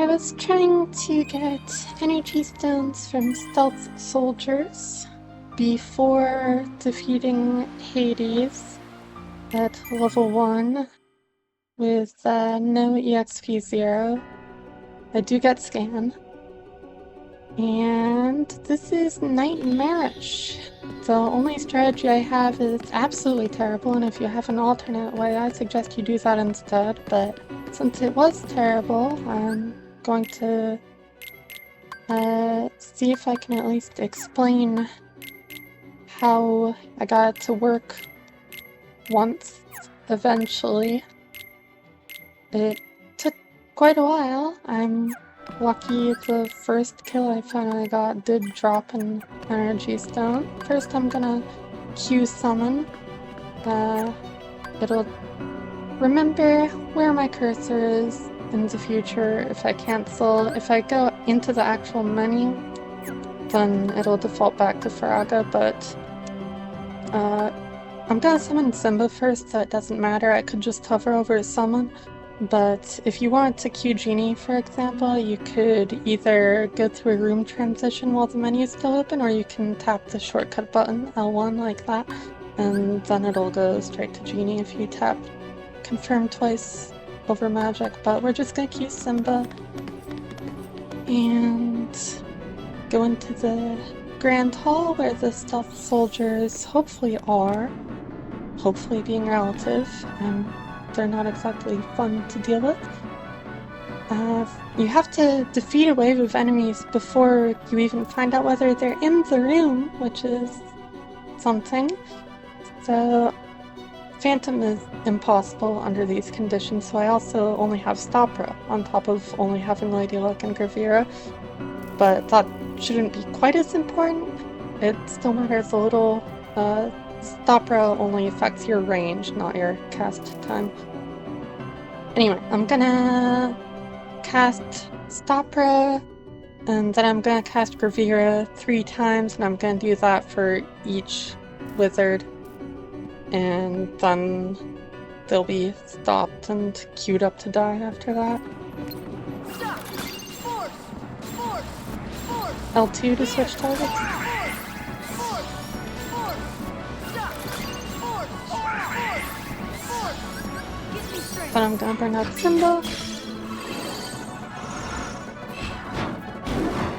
I was trying to get energy stones from stealth soldiers before defeating Hades at level 1 with no EXP Zero. I do get scan. And this is nightmarish. The only strategy I have is absolutely terrible, and if you have an alternate way, I suggest you do that instead. But since it was terrible, I'm going to see if I can at least explain how I got it to work once, eventually. It took quite a while. I'm lucky the first kill I finally got did drop an energy stone. First I'm gonna Q summon. It'll remember where my cursor is in the future if I cancel. If I go into the actual menu, then it'll default back to Faraga, but I'm gonna summon Simba first, so it doesn't matter. I could just hover over summon. But if you wanted to Q Genie, for example, you could either go through a room transition while the menu is still open, or you can tap the shortcut button, L1, like that, and then it'll go straight to Genie if you tap confirm twice over magic. But we're just gonna Q Simba and go into the Grand Hall where the stealth soldiers hopefully are. Hopefully being relative. They're not exactly fun to deal with. You have to defeat a wave of enemies before you even find out whether they're in the room, which is something. So Phantom is impossible under these conditions, so I also only have Stopra on top of only having Lady Luck and Gravira, but that shouldn't be quite as important. It still matters a little. Stopra only affects your range, not your cast time. Anyway, I'm gonna cast Stopra, and then I'm gonna cast Gravira 3 times, and I'm gonna do that for each wizard. And then they'll be stopped and queued up to die after that. Stop! Force! Force! Force! L2 to switch targets. But I'm gonna bring out Simba.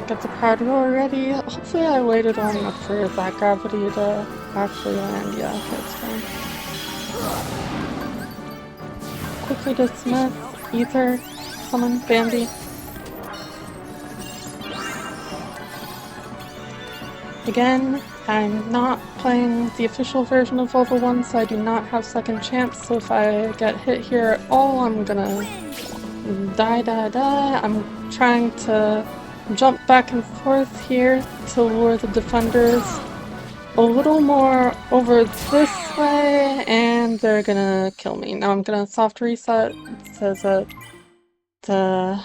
Get the Proud Roar ready. Hopefully I waited long enough for that gravity to actually land. Yeah, that's fine. Quickly dismiss, Ether, summon Bambi. Again, I'm not playing the official version of level 1, so I do not have second chance, so if I get hit here at all, I'm gonna die. I'm trying to jump back and forth here to lure the defenders a little more over this way, and they're gonna kill me. Now I'm gonna soft reset. It says that the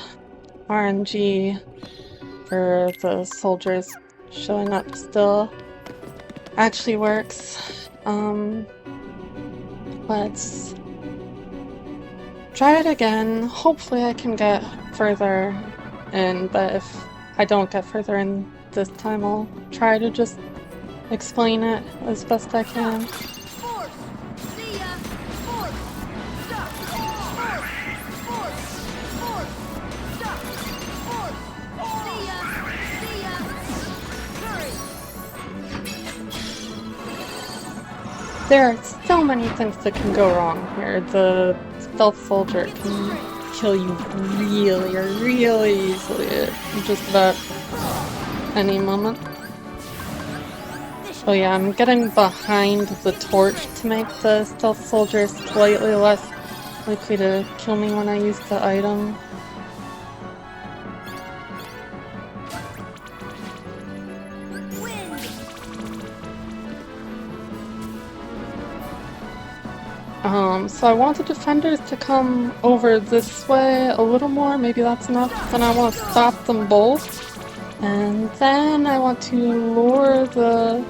RNG for the soldiers showing up still actually works. Let's try it again. Hopefully I can get further in, but if I don't get further in this time, I'll try to just explain it as best I can. There are so many things that can go wrong here. The stealth soldier can kill you really easily at just about any moment. Oh yeah, I'm getting behind the torch to make the stealth soldier slightly less likely to kill me when I use the item. So I want the defenders to come over this way a little more, maybe that's enough. Then I want to stop them both. And then I want to lure the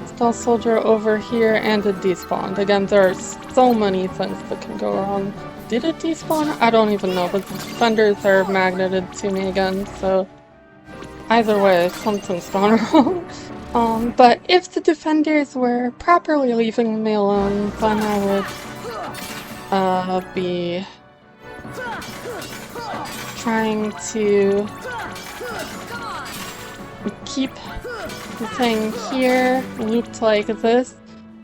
stealth soldier over here and a despawn. Again, there are so many things that can go wrong. did it despawn? I don't even know, but the defenders are magneted to me again, so either way, something's gone wrong. But if the defenders were properly leaving me alone, then I would be trying to keep the thing here looped like this.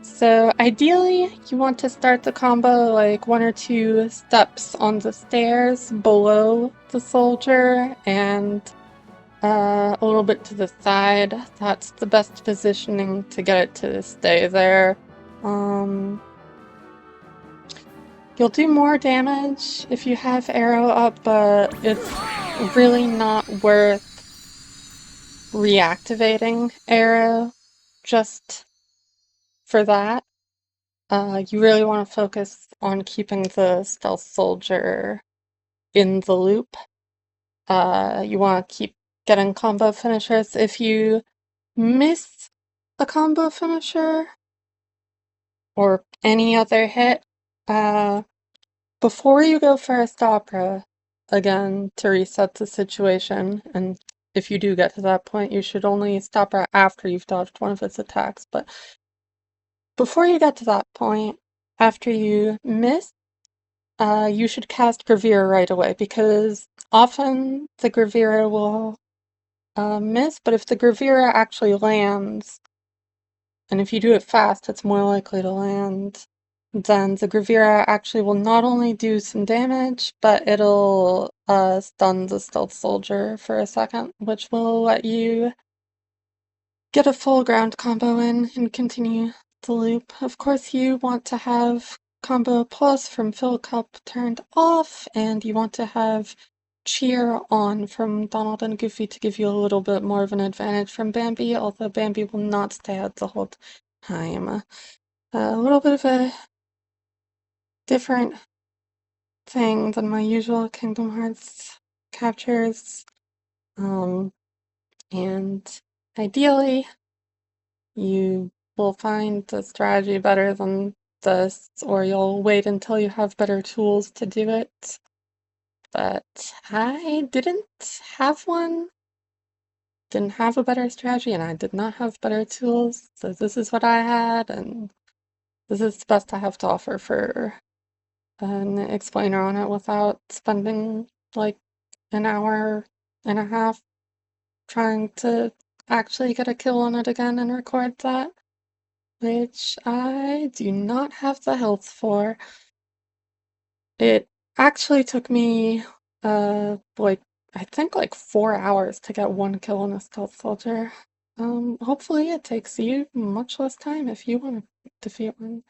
So ideally, you want to start the combo like 1 or 2 steps on the stairs below the soldier and a little bit to the side. That's the best positioning to get it to stay there. You'll do more damage if you have arrow up, but it's really not worth reactivating arrow just for that. You really want to focus on keeping the stealth soldier in the loop. You want to keep getting combo finishers. If you miss a combo finisher or any other hit, before you go first opera, again, to reset the situation, and if you do get to that point, you should only stop her after you've dodged one of its attacks, but before you get to that point, after you miss, you should cast Gravira right away, because often the Gravira will miss, but if the Gravira actually lands, and if you do it fast, it's more likely to land, then the Gravira actually will not only do some damage, but it'll stun the stealth soldier for a second, which will let you get a full ground combo in and continue the loop. Of course, you want to have combo plus from Fill Cup turned off, and you want to have cheer on from Donald and Goofy to give you a little bit more of an advantage from Bambi, although Bambi will not stay out the whole time. A little bit of a different thing than my usual Kingdom Hearts captures. And ideally, you will find the strategy better than this, or you'll wait until you have better tools to do it. But I didn't have one, didn't have a better strategy, and I did not have better tools, so this is what I had, and this is the best I have to offer for an explainer on it without spending like an hour and a half trying to actually get a kill on it again and record that, which I do not have the health for. It actually took me, like, I think like 4 hours to get 1 kill on a stealth soldier. Hopefully it takes you much less time if you want to defeat one.